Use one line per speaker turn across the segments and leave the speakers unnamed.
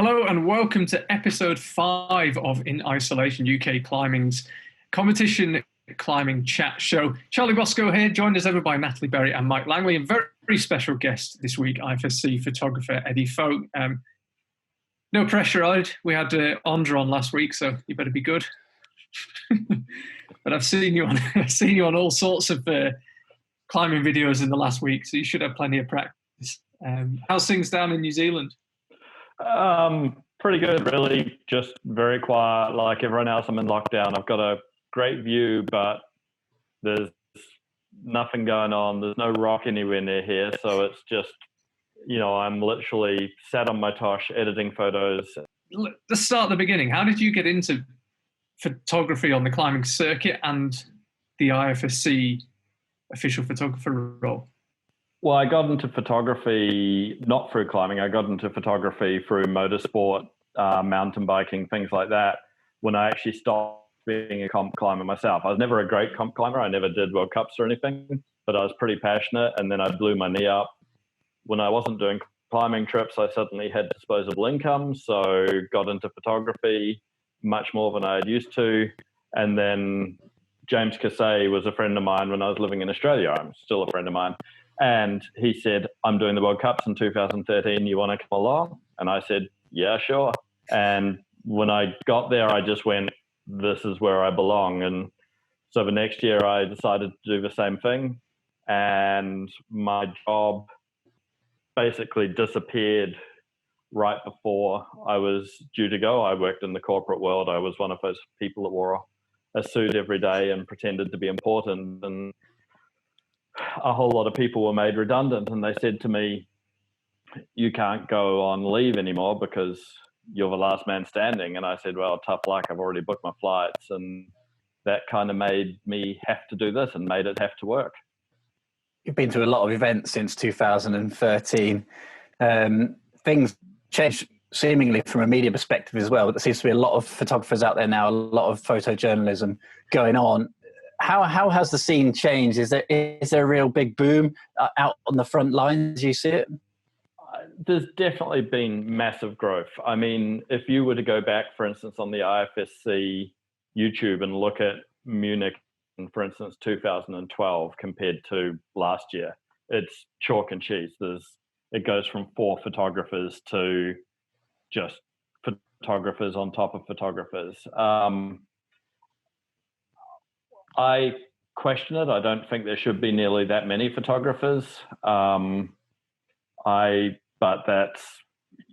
Hello and welcome to episode 5 of In Isolation UK Climbing's competition climbing chat show. Charlie Bosco here, joined as ever by Natalie Berry and Mike Langley, and very special guest this week, IFSC photographer Eddie Fowke. No pressure, we had Andra on last week, so you better be good. But I've seen you on all sorts of climbing videos in the last week, so you should have plenty of practice. How's things down in New Zealand?
Pretty good, really. Just very quiet. Like everyone else, I'm in lockdown. I've got a great view, but there's nothing going on. There's no rock anywhere near here. So it's just, I'm literally sat on my tosh editing photos.
Let's start at the beginning. How did you get into photography on the climbing circuit and the IFSC official photographer role?
Well, I got into photography not through climbing. I got into photography through motorsport, mountain biking, things like that, when I actually stopped being a comp climber myself. I was never a great comp climber. I never did World Cups or anything, but I was pretty passionate, and then I blew my knee up. When I wasn't doing climbing trips, I suddenly had disposable income, so got into photography much more than I had used to. And then James Casey was a friend of mine when I was living in Australia. I'm still a friend of mine. And he said, I'm doing the World Cups in 2013. You want to come along? And I said, yeah, sure. And when I got there, I just went, this is where I belong. And so the next year I decided to do the same thing. And my job basically disappeared right before I was due to go. I worked in the corporate world. I was one of those people that wore a suit every day and pretended to be important. And a whole lot of people were made redundant, and they said to me, you can't go on leave anymore because you're the last man standing. And I said, well, tough luck, I've already booked my flights. And that kind of made me have to do this and made it have to work.
You've been to a lot of events since 2013. Things changed seemingly from a media perspective as well, but there seems to be a lot of photographers out there now, a lot of photojournalism going on. How has the scene changed? Is there a real big boom out on the front lines? Do you see it?
There's definitely been massive growth. I mean, if you were to go back, for instance, on the IFSC YouTube and look at Munich, for instance, 2012 compared to last year, it's chalk and cheese. It goes from 4 photographers to just photographers on top of photographers. I question it. I don't think there should be nearly that many photographers. But that's,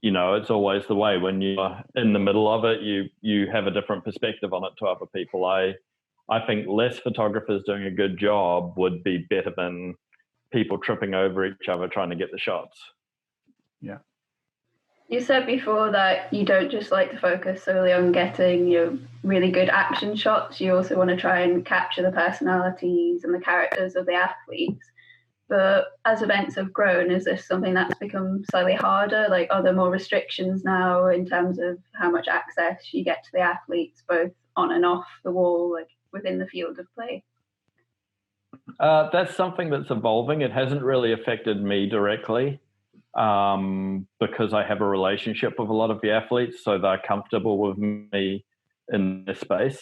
it's always the way. When you're in the middle of it, you have a different perspective on it to other people. I think less photographers doing a good job would be better than people tripping over each other trying to get the shots.
Yeah.
You said before that you don't just like to focus solely on getting really good action shots. You also want to try and capture the personalities and the characters of the athletes. But as events have grown, is this something that's become slightly harder? Like, are there more restrictions now in terms of how much access you get to the athletes, both on and off the wall, like within the field of play?
That's something that's evolving. It hasn't really affected me directly. Because I have a relationship with a lot of the athletes, so they're comfortable with me in this space.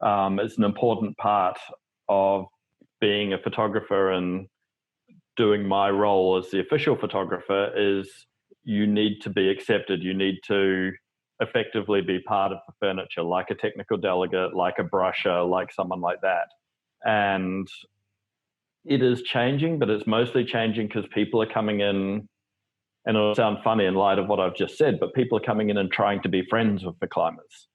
It's an important part of being a photographer and doing my role as the official photographer is you need to be accepted. You need to effectively be part of the furniture, like a technical delegate, like a brusher, like someone like that. And it is changing, but it's mostly changing because people are coming in. And it'll sound funny in light of what I've just said, but people are coming in and trying to be friends with the climbers.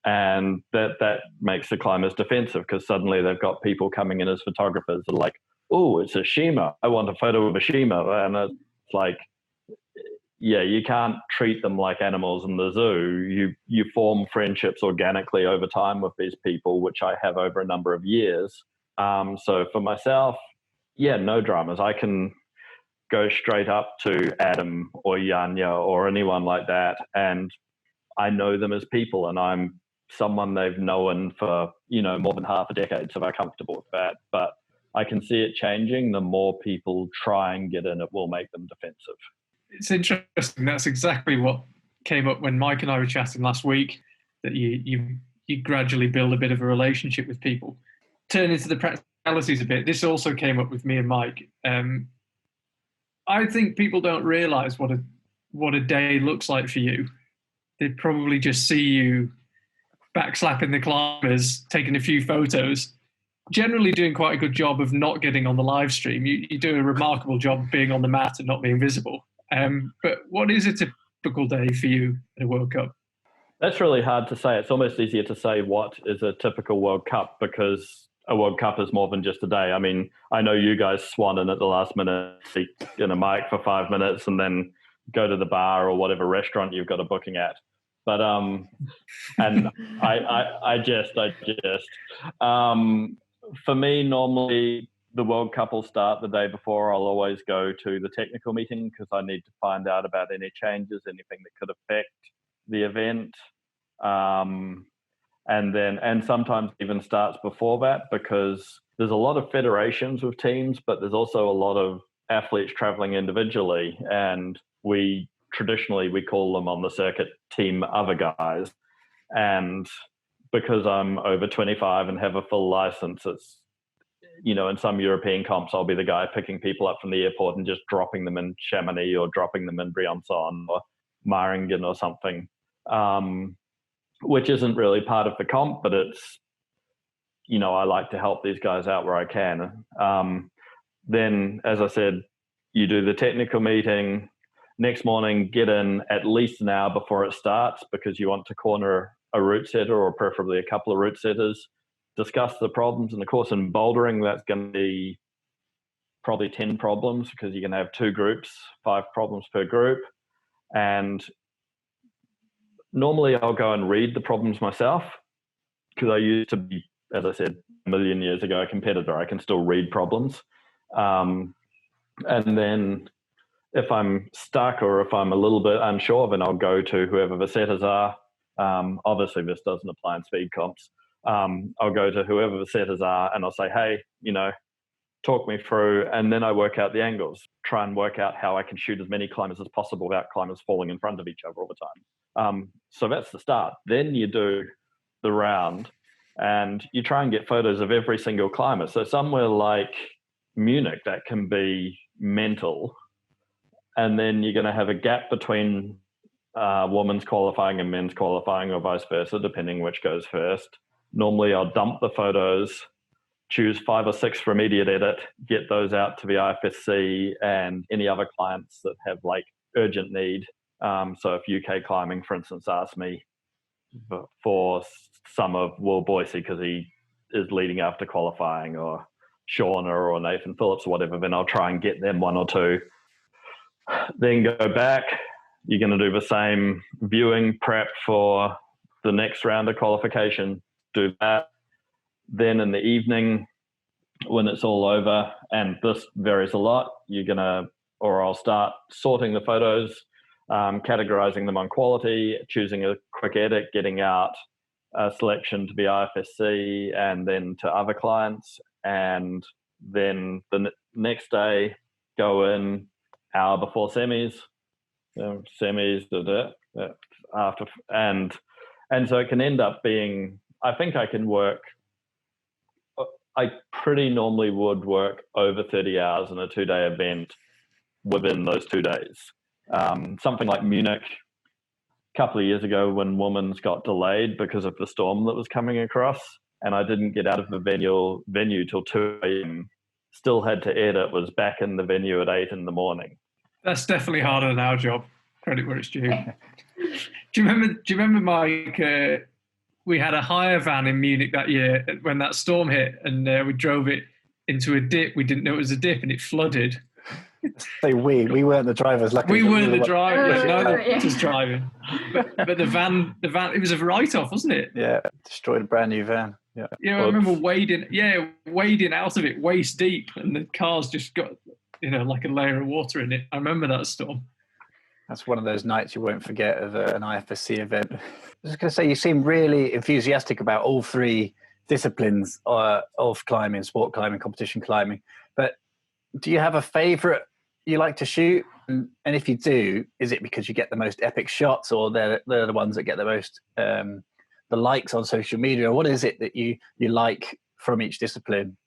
And that makes the climbers defensive because suddenly they've got people coming in as photographers that are like, oh, it's a Shima. I want a photo of a Shima. And it's like, yeah, you can't treat them like animals in the zoo. You form friendships organically over time with these people, which I have over a number of years. So for myself, yeah, no dramas. I can go straight up to Adam or Yanya or anyone like that, and I know them as people, and I'm someone they've known for more than half a decade, so they're comfortable with that. But I can see it changing. The more people try and get in, it will make them defensive.
It's interesting. That's exactly what came up when Mike and I were chatting last week, that you gradually build a bit of a relationship with people. Turning to the practicalities a bit, this also came up with me and Mike. I think people don't realise what a day looks like for you. They probably just see you backslapping the climbers, taking a few photos, generally doing quite a good job of not getting on the live stream. You do a remarkable job being on the mat and not being visible. But what is a typical day for you at a World Cup?
That's really hard to say. It's almost easier to say what is a typical World Cup, because a World Cup is more than just a day. I mean, I know you guys swan in at the last minute, in a mic for 5 minutes and then go to the bar or whatever restaurant you've got a booking at. But and I jest. For me, normally the World Cup will start the day before. I'll always go to the technical meeting because I need to find out about any changes, anything that could affect the event. And sometimes even starts before that, because there's a lot of federations with teams, but there's also a lot of athletes traveling individually, and we call them on the circuit team other guys. And because I'm over 25 and have a full license, it's, in some European comps, I'll be the guy picking people up from the airport and just dropping them in Chamonix or dropping them in Briançon or Meiringen or something. Which isn't really part of the comp, but it's, I like to help these guys out where I can. Then, as I said, you do the technical meeting. Next morning, get in at least an hour before it starts, because you want to corner a route setter, or preferably a couple of route setters, discuss the problems. And of course, in bouldering, that's going to be probably 10 problems, because you're going to have 2 groups, 5 problems per group. And normally I'll go and read the problems myself, because I used to be, as I said, a million years ago, a competitor. I can still read problems. And then if I'm stuck or if I'm a little bit unsure, then I'll go to whoever the setters are. Obviously, this doesn't apply in speed comps. I'll go to whoever the setters are and I'll say, hey, talk me through. And then I work out the angles, try and work out how I can shoot as many climbers as possible without climbers falling in front of each other all the time. So that's the start. Then you do the round and you try and get photos of every single climber. So somewhere like Munich, that can be mental. And then you're going to have a gap between women's qualifying and men's qualifying, or vice versa, depending which goes first. Normally I'll dump the photos, choose 5 or 6 for immediate edit, get those out to the IFSC and any other clients that have urgent need. So if UK Climbing, for instance, asks me for some of Will Boise because he is leading after qualifying, or Shauna or Nathan Phillips or whatever, then I'll try and get them 1 or 2. Then go back. You're going to do the same viewing prep for the next round of qualification. Do that. Then in the evening, when it's all over, and this varies a lot, I'll start sorting the photos, categorizing them on quality, choosing a quick edit, getting out a selection to the IFSC and then to other clients. And then the next day, go in hour before semis, after, and so it can end up being, I think I can work, I pretty normally would work over 30 hours in a 2-day event within those 2 days. Something like Munich, a couple of years ago when women's got delayed because of the storm that was coming across, and I didn't get out of the venue till 2 a.m. Still had to edit, was back in the venue at 8 in the morning.
That's definitely harder than our job. Credit where it's due. Do you remember, Mike? We had a hire van in Munich that year when that storm hit, and we drove it into a dip. We didn't know it was a dip, and it flooded.
So we weren't the drivers. Luckily,
we weren't the drivers.
Oh,
No,
yeah.
just driving. But the van, it was a write-off, wasn't it?
Yeah, destroyed a brand new van. Yeah.
Yeah, I remember wading out of it waist deep, and the car's just got like a layer of water in it. I remember that storm.
That's one of those nights you won't forget of an IFSC event. I was going to say, you seem really enthusiastic about all 3 disciplines of climbing: sport climbing, competition climbing. But do you have a favourite you like to shoot? And if you do, is it because you get the most epic shots, or they're the ones that get the most the likes on social media? Or what is it that you like from each discipline?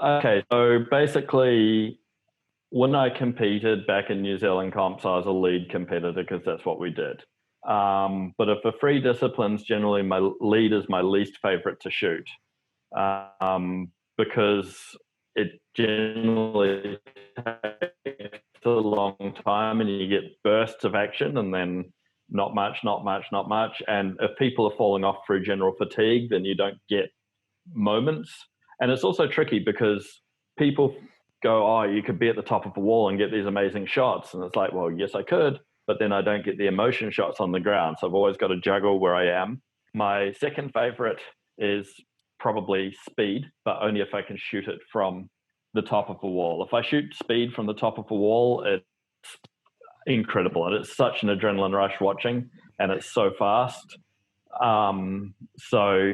Okay, so basically, when I competed back in New Zealand comps, I was a lead competitor because that's what we did. But if the free disciplines, generally my lead is my least favorite to shoot, because it generally takes a long time and you get bursts of action and then not much. And if people are falling off through general fatigue, then you don't get moments. And it's also tricky because people go, oh, you could be at the top of a wall and get these amazing shots. And it's like, well, yes, I could, but then I don't get the emotion shots on the ground. So I've always got to juggle where I am. My second favorite is probably speed, but only if I can shoot it from the top of a wall. If I shoot speed from the top of a wall, it's incredible. And it's such an adrenaline rush watching, and it's so fast. So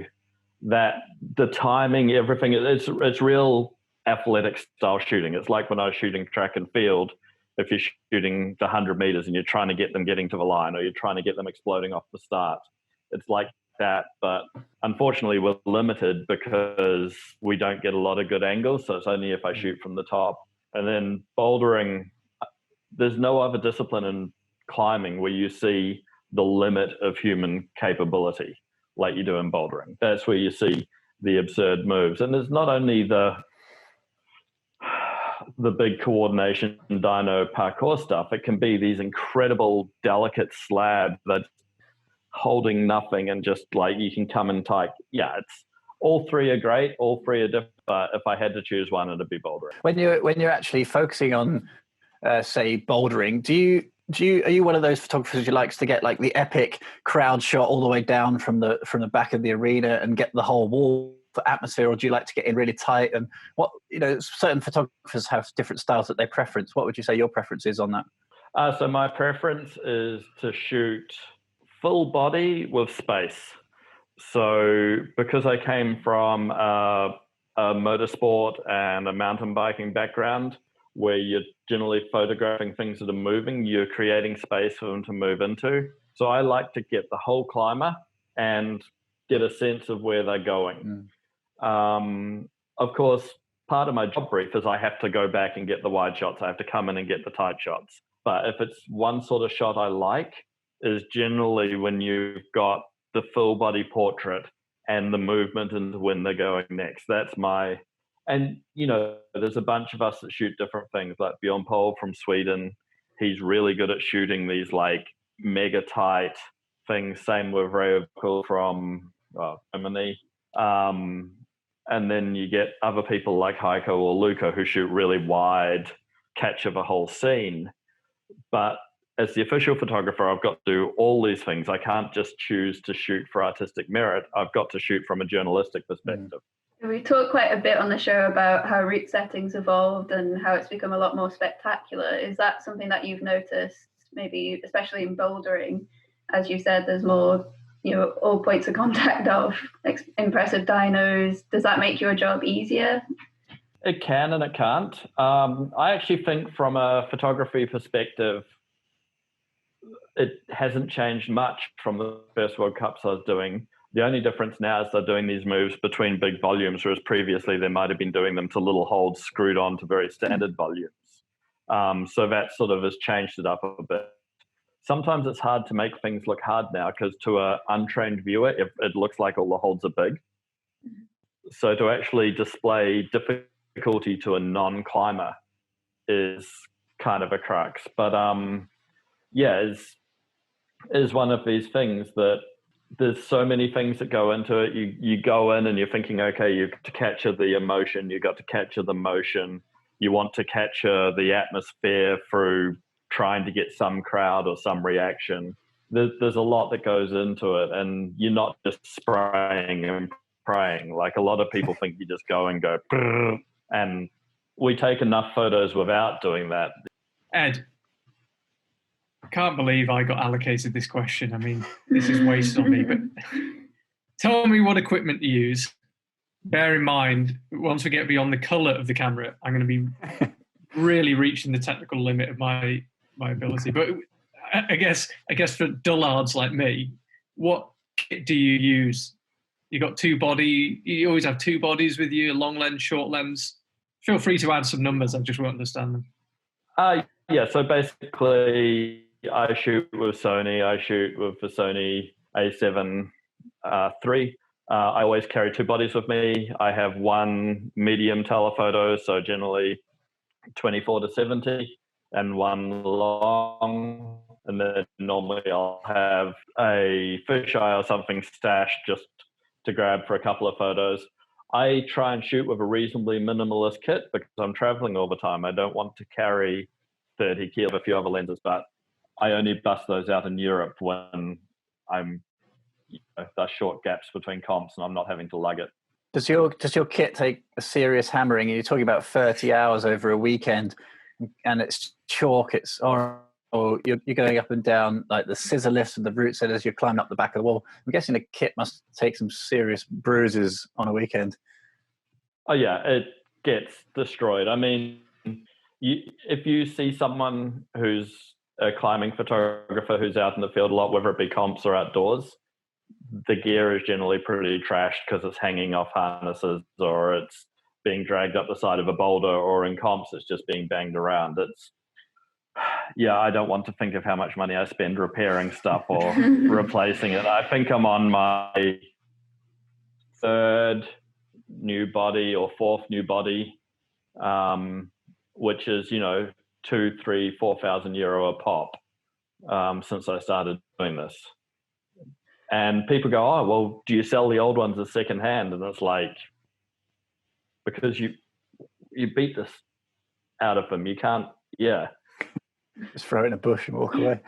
that the timing, everything, it's real athletic style shooting. It's like when I was shooting track and field, if you're shooting the 100 meters and you're trying to get them getting to the line, or you're trying to get them exploding off the start. It's like that, but unfortunately we're limited because we don't get a lot of good angles, so it's only if I shoot from the top. And then bouldering, there's no other discipline in climbing where you see the limit of human capability like you do in bouldering. That's where you see the absurd moves. And there's not only the big coordination dyno parkour stuff, it can be these incredible delicate slabs that holding nothing and just like you can come and type. Yeah, it's all three are great, all three are different, but if I had to choose one, it'd be bouldering.
When you're actually focusing on say bouldering, are you one of those photographers who likes to get like the epic crowd shot all the way down from the back of the arena and get the whole wall for atmosphere, or do you like to get in really tight? And what, certain photographers have different styles that they preference. What would you say your preference is on that?
So my preference is to shoot full body with space. So because I came from a motorsport and a mountain biking background, where you're generally photographing things that are moving, you're creating space for them to move into. So I like to get the whole climber and get a sense of where they're going. Of course, part of my job brief is I have to go back and get the wide shots. I have to come in and get the tight shots. But if it's one sort of shot I like, is generally when you've got the full body portrait and the movement into when they're going next. That's my... And, there's a bunch of us that shoot different things, like Bjorn Pohl from Sweden. He's really good at shooting these like mega tight things. Same with Ray from Germany. And then you get other people like Heiko or Luca who shoot really wide, capture the whole scene. But as the official photographer, I've got to do all these things. I can't just choose to shoot for artistic merit. I've got to shoot from a journalistic perspective.
We talked quite a bit on the show about how route settings evolved and how it's become a lot more spectacular. Is that something that you've noticed, maybe especially in bouldering? As you said, there's more, all points of contact of impressive dynos. Does that make your job easier?
It can and it can't. I actually think from a photography perspective, it hasn't changed much from the first World Cups I was doing. The only difference now is they're doing these moves between big volumes, whereas previously they might have been doing them to little holds screwed on to very standard volumes. So that sort of has changed it up a bit. Sometimes it's hard to make things look hard now because to an untrained viewer, it looks like all the holds are big. So to actually display difficulty to a non-climber is kind of a crux. But is one of these things that there's so many things that go into it. You go in and you're thinking, okay, you've got to capture the emotion, you've got to capture the motion, you want to capture the atmosphere through trying to get some crowd or some reaction. There's a lot that goes into it, and you're not just spraying and praying. Like a lot of people think you just go and go, and we take enough photos without doing that.
Ed, I can't believe I got allocated this question. I mean, this is wasted on me, but tell me what equipment to use. Bear in mind, once we get beyond the colour of the camera, I'm going to be really reaching the technical limit of my ability. But I guess for dullards like me, what kit do you use? You got you always have two bodies with you, a long lens, short lens. Feel free to add some numbers, I just won't understand them.
Yeah, so basically I shoot with Sony. I shoot with the Sony A7 III. I always carry two bodies with me. I have one medium telephoto, so generally 24 to 70, and one long. And then normally I'll have a fisheye or something stashed just to grab for a couple of photos. I try and shoot with a reasonably minimalist kit because I'm traveling all the time. I don't want to carry 30 kilo of a few other lenses, but I only bust those out in Europe when I'm there's short gaps between comps and I'm not having to lug it.
Does your kit take a serious hammering? You're talking about 30 hours over a weekend, and it's chalk. It's or you're going up and down like the scissor lifts and the root set as you're climbing up the back of the wall. I'm guessing the kit must take some serious bruises on a weekend.
Oh yeah, it gets destroyed. I mean, if you see someone who's a climbing photographer who's out in the field a lot, whether it be comps or outdoors, the gear is generally pretty trashed because it's hanging off harnesses or it's being dragged up the side of a boulder, or in comps it's just being banged around. I don't want to think of how much money I spend repairing stuff or replacing it. I think I'm on my third new body or fourth new body, which is, 2,000, 3,000, 4,000 euro a pop since I started doing this. And people go, oh, well, do you sell the old ones as second hand? And it's like, because you beat this out of them. You can't,
Just throw it in a bush and walk away.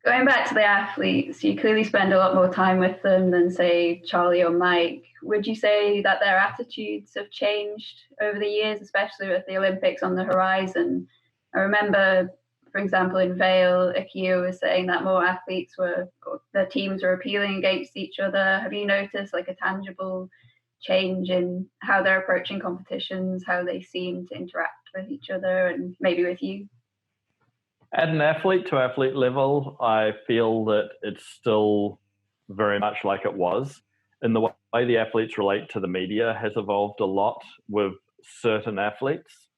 Going back to the athletes, you clearly spend a lot more time with them than, say, Charlie or Mike. Would you say that their attitudes have changed over the years, especially with the Olympics on the horizon? I remember, for example, in Vail, Akio was saying that more athletes their teams were appealing against each other. Have you noticed like a tangible change in how they're approaching competitions, how they seem to interact with each other and maybe with you?
At an athlete to athlete level, I feel that it's still very much like it was. In the way the athletes relate to the media has evolved a lot with certain athletes.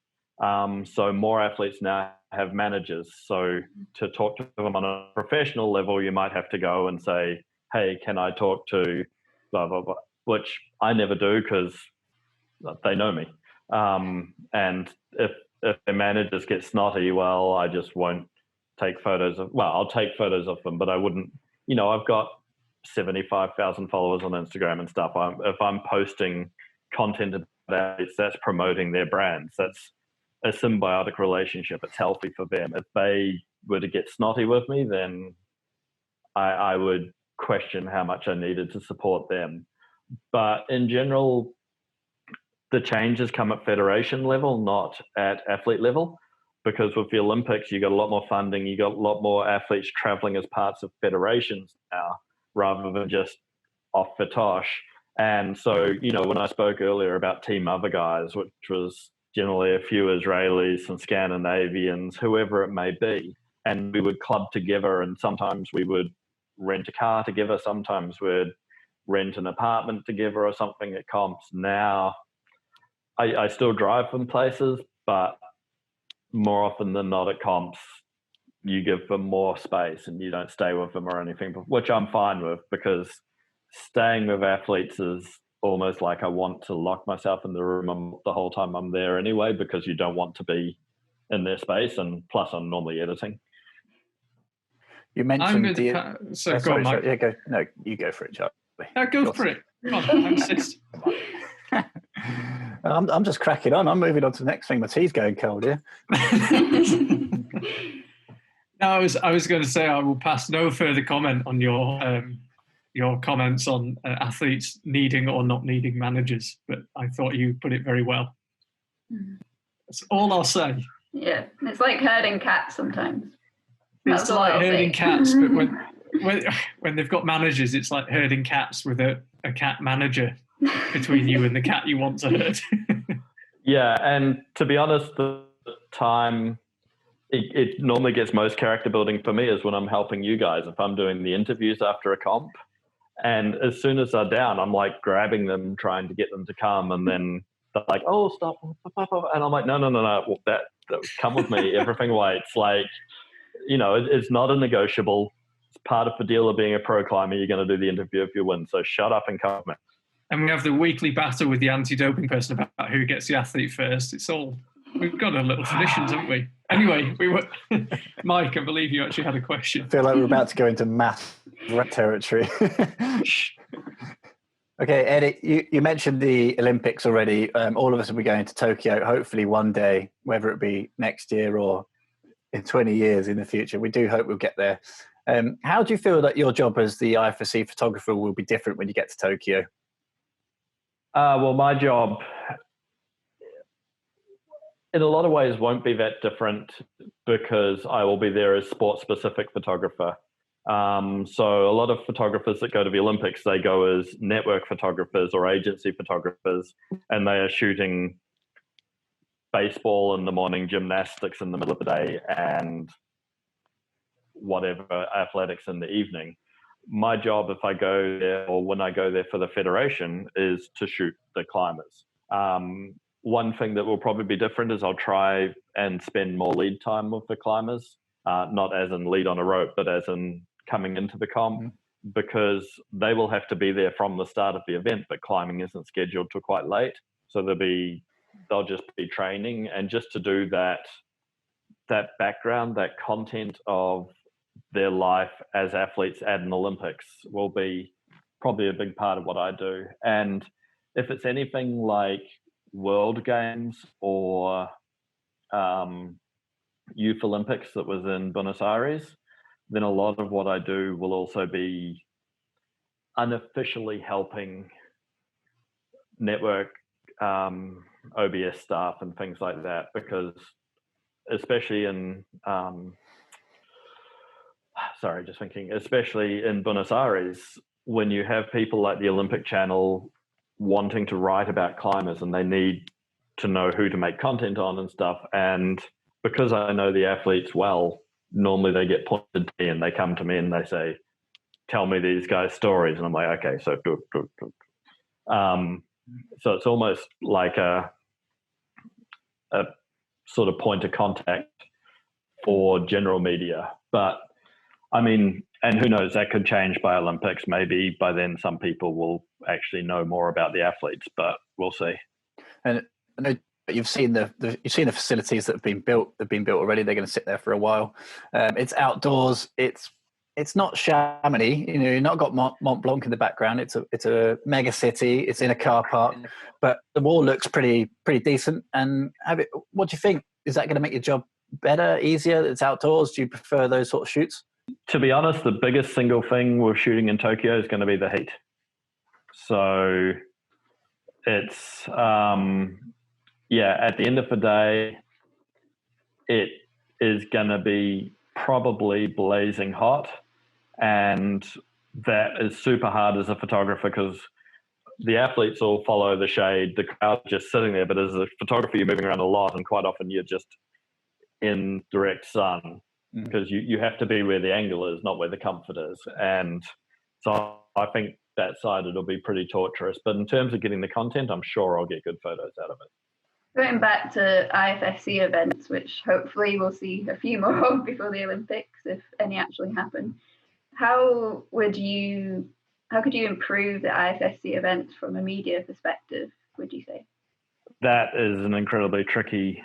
So more athletes now have managers. So to talk to them on a professional level, you might have to go and say, hey, can I talk to blah, blah, blah, which I never do because they know me. And if their managers get snotty, well, I just won't take photos of, I'll take photos of them, but I wouldn't, I've got 75,000 followers on Instagram and stuff. If I'm posting content about it, that's promoting their brands. That's a symbiotic relationship. It's healthy for them. If they were to get snotty with me, then I would question how much I needed to support them. But in general, the changes come at federation level, not at athlete level, because with the Olympics, you got a lot more funding, you got a lot more athletes traveling as parts of federations now, rather than just off the tosh. And so, when I spoke earlier about Team Other Guys, which was generally a few Israelis and Scandinavians, whoever it may be, and we would club together, and sometimes we would rent a car together, sometimes we'd rent an apartment together or something at comps. Now, I still drive them places, but more often than not at comps, you give them more space and you don't stay with them or anything, which I'm fine with, because staying with athletes is almost like I want to lock myself in the room the whole time I'm there anyway, because you don't want to be in their space, and plus I'm normally editing.
You mentioned
go on, Mike.
Yeah, go. No, you go for it, Charlie.
Go for it. Come on, I insist.
I'm just cracking on. I'm moving on to the next thing. My tea's going cold here.
No, I was going to say I will pass no further comment on your comments on athletes needing or not needing managers, but I thought you put it very well. That's all I'll say.
Yeah, it's like herding cats sometimes.
It's like herding cats, but when they've got managers, it's like herding cats with a cat manager between you and the cat you want to herd.
Yeah, and to be honest, the time it normally gets most character building for me is when I'm helping you guys. If I'm doing the interviews after a comp, and as soon as they're down, I'm like grabbing them, trying to get them to come, and then they're like, "Oh, stop!" And I'm like, "No, no, no, no! Well, that come with me. Everything waits." Like, it's not a negotiable. It's part of the deal of being a pro climber. You're going to do the interview if you win. So shut up and come with me.
And we have the weekly battle with the anti-doping person about who gets the athlete first. We've got a little traditions, haven't we? Anyway, Mike, I believe you actually had a question.
I feel like we're about to go into math territory. Okay, Eddie, you mentioned the Olympics already. All of us will be going to Tokyo, hopefully one day, whether it be next year or in 20 years in the future. We do hope we'll get there. How do you feel that your job as the IFSC photographer will be different when you get to Tokyo?
Well, my job, in a lot of ways, won't be that different because I will be there as sport-specific photographer. So a lot of photographers that go to the Olympics, they go as network photographers or agency photographers, and they are shooting baseball in the morning, gymnastics in the middle of the day, and whatever athletics in the evening. My job, if I go there or when I go there for the federation, is to shoot the climbers. One thing that will probably be different is I'll try and spend more lead time with the climbers, not as in lead on a rope, but as in coming into the comp, because they will have to be there from the start of the event, but climbing isn't scheduled till quite late. So they'll just be training, and just to do that background, that content of their life as athletes at an Olympics will be probably a big part of what I do. And if it's anything like World Games or Youth Olympics that was in Buenos Aires, then a lot of what I do will also be unofficially helping network OBS staff and things like that, because especially in especially in Buenos Aires, when you have people like the Olympic Channel wanting to write about climbers and they need to know who to make content on and stuff. And because I know the athletes well, normally they get pointed to me and they come to me and they say, "Tell me these guys' stories." And I'm like, okay, so so it's almost like a sort of point of contact for general media. But I mean, and who knows, that could change by Olympics. Maybe by then some people will actually know more about the athletes, but we'll see.
And I know you've seen the facilities that have been built. They've been built already. They're going to sit there for a while. It's outdoors. It's not Chamonix. You've not got Mont Blanc in the background. It's a mega city. It's in a car park, but the wall looks pretty decent. And what do you think? Is that going to make your job better, easier? It's outdoors. Do you prefer those sort of shoots?
To be honest, the biggest single thing we're shooting in Tokyo is going to be the heat. So it's, at the end of the day, it is going to be probably blazing hot. And that is super hard as a photographer because the athletes all follow the shade. The crowd just sitting there. But as a photographer, you're moving around a lot, and quite often you're just in direct sun, because you have to be where the angle is, not where the comfort is. And so I think that side it'll be pretty torturous. But in terms of getting the content, I'm sure I'll get good photos out of it.
Going back to IFSC events, which hopefully we'll see a few more of before the Olympics, if any actually happen, how could you improve the IFSC events from a media perspective, would you say?
That is an incredibly tricky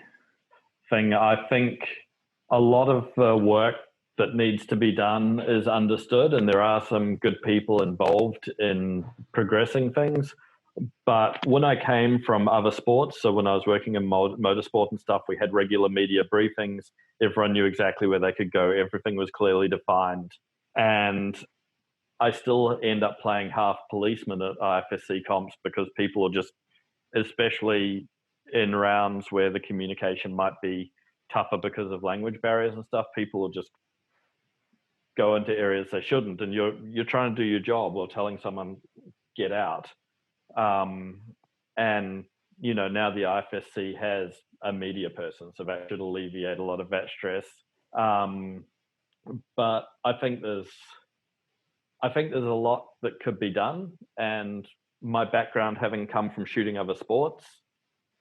thing. I think a lot of the work that needs to be done is understood, and there are some good people involved in progressing things. But when I came from other sports, so when I was working in motorsport and stuff, we had regular media briefings. Everyone knew exactly where they could go. Everything was clearly defined. And I still end up playing half policeman at IFSC comps because people are just, especially in rounds where the communication might be tougher because of language barriers and stuff, people will just go into areas they shouldn't. And you're trying to do your job while telling someone, get out. And now the IFSC has a media person, so that should alleviate a lot of that stress. But I think there's a lot that could be done, and my background having come from shooting other sports,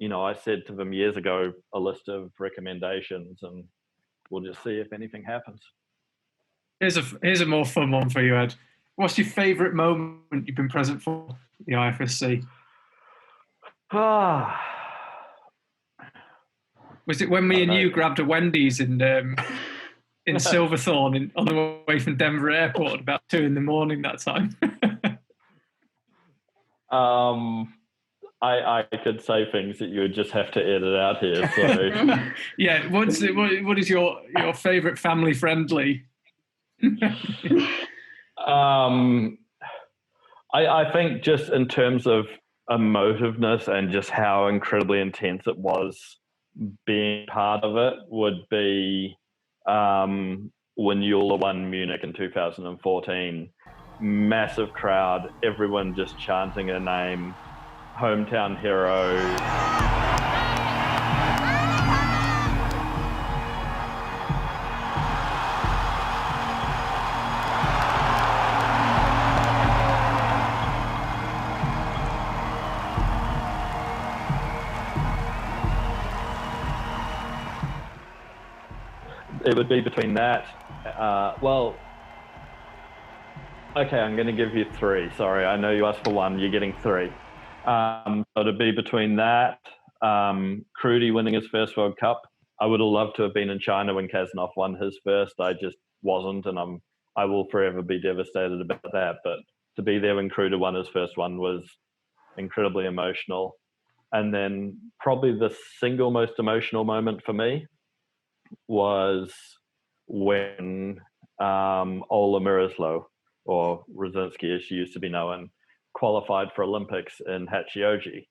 I said to them years ago a list of recommendations, and we'll just see if anything happens.
Here's a more fun one for you, Ed. What's your favourite moment you've been present for the IFSC? Was it when me and you grabbed a Wendy's in Silverthorne on the way from Denver Airport at about 2 a.m. that time?
I could say things that you would just have to edit out here. So
yeah, what is your favourite family friendly?
I think just in terms of emotiveness and just how incredibly intense it was, being part of it would be when Euler won Munich in 2014. Massive crowd, everyone just chanting her name, hometown hero. It would be between that. Okay, I'm going to give you 3. Sorry, I know you asked for 1. You're getting 3. So it'd be between that, Crudy winning his first World Cup. I would have loved to have been in China when Kazanov won his first. I just wasn't, and I will forever be devastated about that. But to be there when Crudy won his first one was incredibly emotional. And then probably the single most emotional moment for me was when Ola Miroslav, or Rosinski as she used to be known, qualified for Olympics in Hachioji,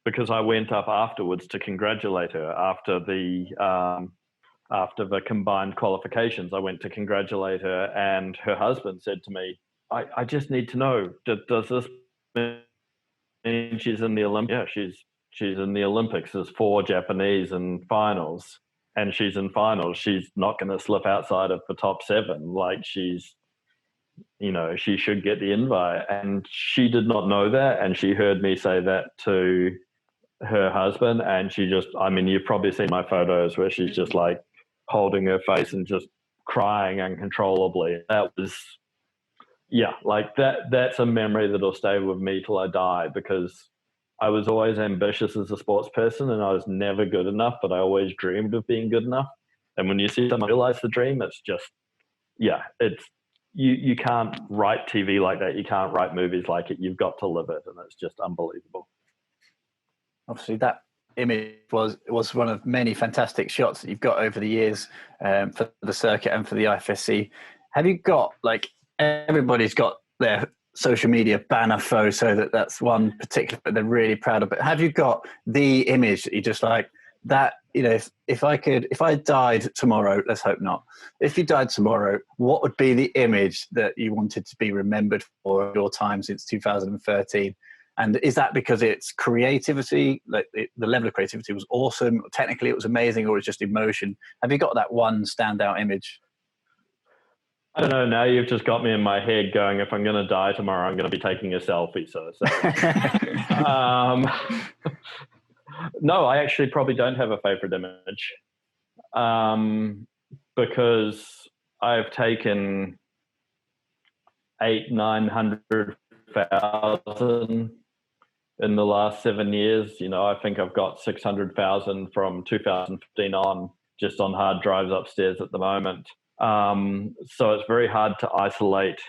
because I went up afterwards to congratulate her after the combined qualifications. I went to congratulate her, and her husband said to me, I just need to know, does this mean she's in the Olympics? Yeah, she's in the Olympics. There's 4 Japanese in finals, and she's in finals. She's not going to slip outside of the top 7. Like, she should get the invite. And she did not know that, and she heard me say that to her husband, and she just, you've probably seen my photos where she's just like holding her face and just crying uncontrollably. That was, that's a memory that'll stay with me till I die, because I was always ambitious as a sports person, and I was never good enough, but I always dreamed of being good enough. And when you see someone realize the dream, it's just, it's, you can't write TV like that. You can't write movies like it. You've got to live it, and it's just unbelievable.
Obviously, that image was one of many fantastic shots that you've got over the years for the circuit and for the IFSC. Have you got, like, everybody's got their social media banner photo that's one particular that they're really proud of, but have you got the image that you just like that, if I died tomorrow, let's hope not, if you died tomorrow, what would be the image that you wanted to be remembered for your time since 2013? And is that because it's creativity, like the level of creativity was awesome, technically it was amazing, or it's just emotion? Have you got that one standout image?
I don't know. Now you've just got me in my head going, if I'm going to die tomorrow, I'm going to be taking a selfie. So no, I actually probably don't have a favorite image, because I've taken 800,000-900,000 in the last 7 years. I think I've got 600,000 from 2015 on, just on hard drives upstairs at the moment. So it's very hard to isolate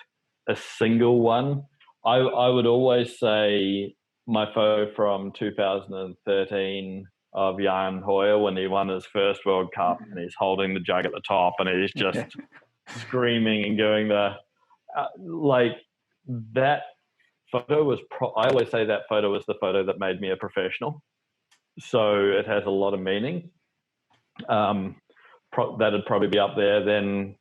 a single one. I would always say my photo from 2013 of Jan Hoyer when he won his first World Cup, and he's holding the jug at the top, and he's just screaming and going like that photo was. I always say that photo was the photo that made me a professional. So it has a lot of meaning. That'd probably be up there. Then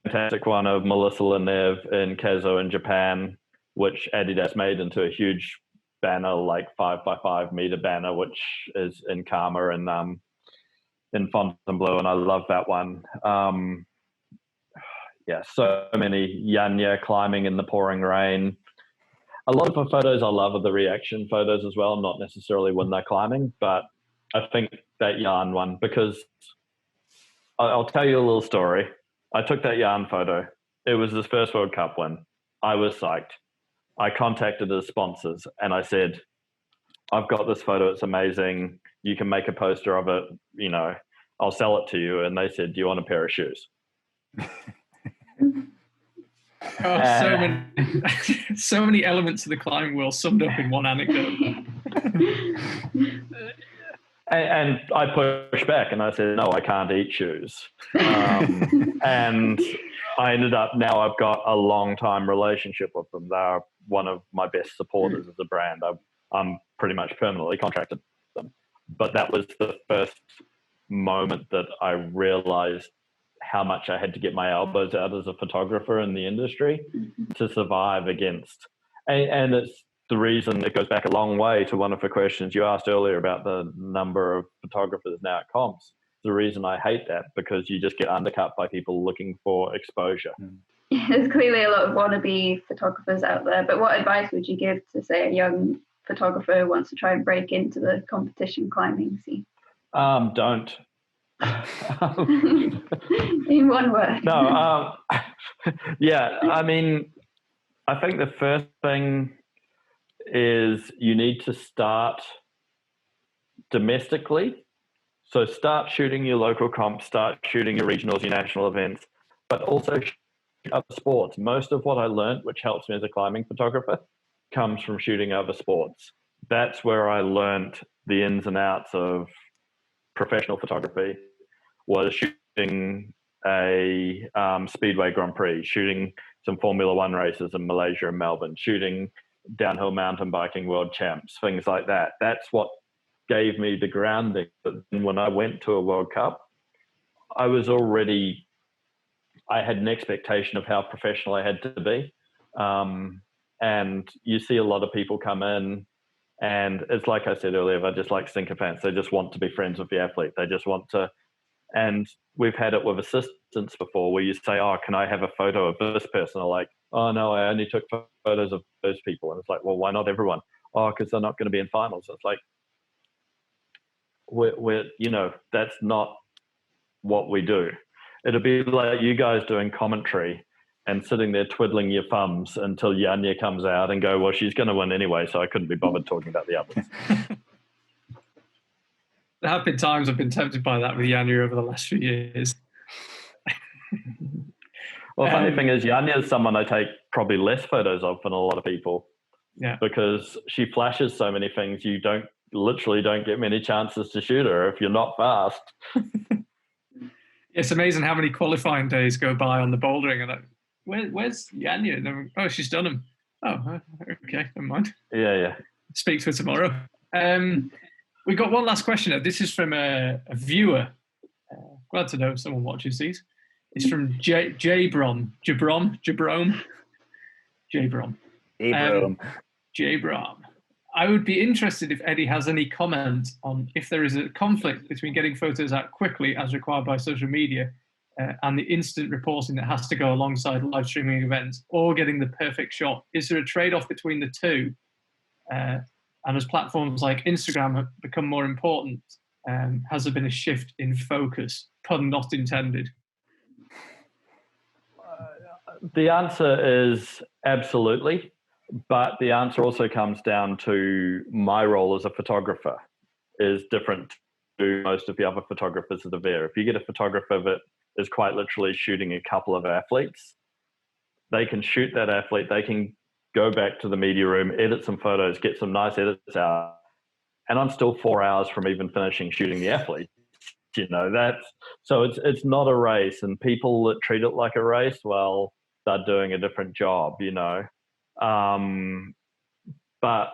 fantastic one of Melissa Lenev in Kazo in Japan, which Adidas made into a huge banner, like 5x5 meter banner, which is in Karma and in Fontainebleau, and I love that one. Yeah, so many Yanya climbing in the pouring rain. A lot of the photos I love are the reaction photos as well, not necessarily when they're climbing, but I think that yarn one, because I'll tell you a little story. I took that yarn photo. It was his first World Cup win. I was psyched. I contacted his sponsors and I said, I've got this photo. It's amazing. You can make a poster of it. You know, I'll sell it to you. And they said, do you want a pair of shoes?
So many, so many elements of the climbing world summed up in one anecdote.
And I pushed back and I said, no, I can't eat shoes. And I ended up, now I've got a long time relationship with them. They're one of my best supporters as a brand. I'm pretty much permanently contracted with them. But that was the first moment that I realized how much I had to get my elbows out as a photographer in the industry to survive against. And it's the reason, it goes back a long way to one of the questions you asked earlier about the number of photographers now at comps. The reason I hate that, because you just get undercut by people looking for exposure.
There's clearly a lot of wannabe photographers out there, but what advice would you give to, say, a young photographer who wants to try and break into the competition climbing scene?
Don't.
In one word.
No. Yeah, I mean, I think the first thing is you need to start domestically. So start shooting your local comps, start shooting your regionals, your national events, but also other sports. Most of what I learned, which helps me as a climbing photographer, comes from shooting other sports. That's where I learned the ins and outs of professional photography, was shooting a Speedway Grand Prix, shooting some Formula One races in Malaysia and Melbourne, shooting downhill mountain biking world champs, things like that. That's what gave me the grounding. But when I went to a World Cup, I had an expectation of how professional I had to be. And you see a lot of people come in, and it's like I said earlier, they're just like sycophants. They just want to be friends with the athlete. They just want to, and we've had it with assistants before where you say, oh, can I have a photo of this person? They're like, oh, no, I only took photos of those people. And it's like, well, why not everyone? Oh, because they're not going to be in finals. It's like, we're, that's not what we do. It'll be like you guys doing commentary and sitting there twiddling your thumbs until Yanya comes out and go, well, she's going to win anyway, so I couldn't be bothered talking about the others.
There have been times I've been tempted by that with Yanya over the last few years.
Well, the funny thing is, Yanya is someone I take probably less photos of than a lot of people.
Yeah.
Because she flashes so many things, you literally don't get many chances to shoot her if you're not fast.
It's amazing how many qualifying days go by on the bouldering, and where's Yanya? And oh, she's done them. Oh, okay, never mind.
Yeah.
Speak to her tomorrow. We got one last question. This is from a viewer. Glad to know someone watches these. It's from Jabrom. I would be interested if Eddie has any comment on if there is a conflict between getting photos out quickly as required by social media and the instant reporting that has to go alongside live streaming events, or getting the perfect shot. Is there a trade-off between the two? And as platforms like Instagram have become more important, has there been a shift in focus? Pun not intended.
The answer is absolutely. But the answer also comes down to my role as a photographer is different to most of the other photographers that are there. If you get a photographer that is quite literally shooting a couple of athletes, they can shoot that athlete, they can go back to the media room, edit some photos, get some nice edits out, and I'm still 4 hours from even finishing shooting the athlete. So it's not a race, and people that treat it like a race, well, they're doing a different job, But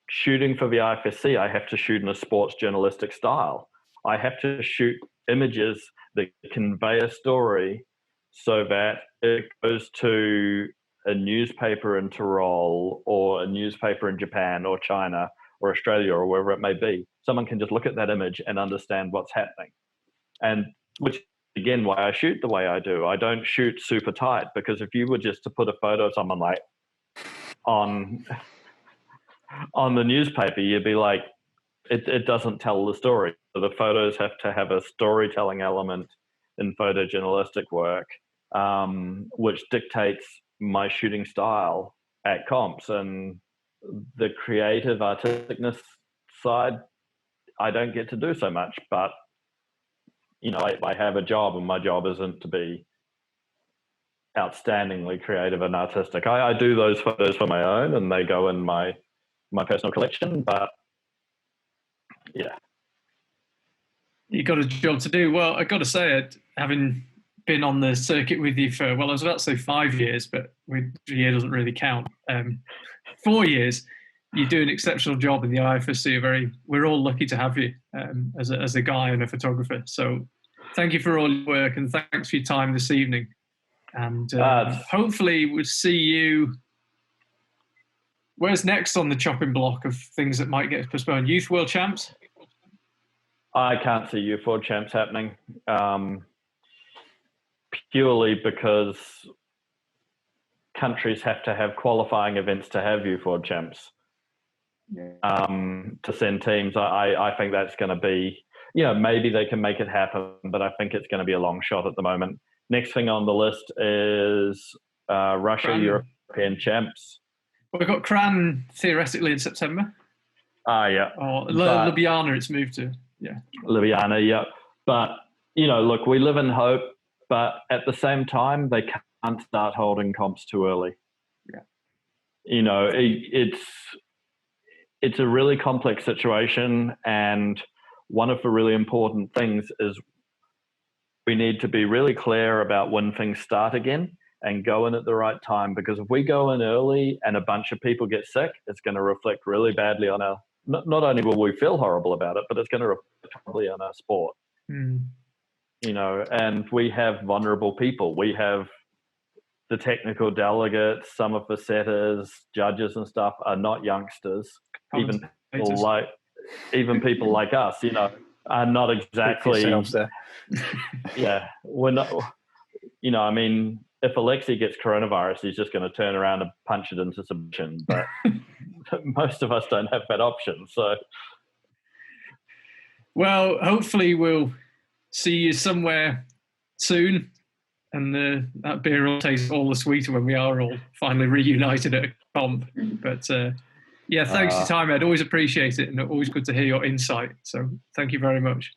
shooting for the IFSC, I have to shoot in a sports journalistic style. I have to shoot images that convey a story so that it goes to a newspaper in Tyrol or a newspaper in Japan or China or Australia or wherever it may be. Someone can just look at that image and understand what's happening. And which, again, why I shoot the way I do. I don't shoot super tight, because if you were just to put a photo of someone like on the newspaper, you'd be like, it doesn't tell the story. So the photos have to have a storytelling element in photojournalistic work, which dictates my shooting style at comps. And the creative artisticness side, I don't get to do so much, but I have a job, and my job isn't to be outstandingly creative and artistic. I do those photos for my own, and they go in my personal collection, but yeah.
You got a job to do. Well, I got to say, having been on the circuit with you for, well, I was about to say 5 years, but a year doesn't really count. 4 years, you do an exceptional job in the IFSC. We're all lucky to have you as a guy and a photographer. So thank you for all your work, and thanks for your time this evening. And hopefully we'll see you. Where's next on the chopping block of things that might get postponed? Youth World Champs?
I can't see Youth World Champs happening, purely because countries have to have qualifying events to have Youth World Champs. To send teams. I think that's going to be, maybe they can make it happen, but I think it's going to be a long shot at the moment. Next thing on the list is Russia
Cran.
European Champs.
Well, we've got Cran theoretically in September.
Yeah.
Or Ljubljana it's moved to. Yeah.
Ljubljana, yeah. But, look, we live in hope, but at the same time, they can't start holding comps too early. Yeah. It's a really complex situation, and one of the really important things is we need to be really clear about when things start again and go in at the right time, because if we go in early and a bunch of people get sick, it's going to reflect really badly on our, not only will we feel horrible about it, but it's going to reflect horribly on our sport. And we have vulnerable people. We have the technical delegates, some of the setters, judges and stuff are not youngsters. Even people like us, are not exactly. Yeah, we're not. If Alexei gets coronavirus, he's just going to turn around and punch it into submission. But most of us don't have that option. So,
well, hopefully we'll see you somewhere soon, and that beer will taste all the sweeter when we are all finally reunited at a comp. But thanks for your time, Ed. Always appreciate it, and always good to hear your insight. So thank you very much.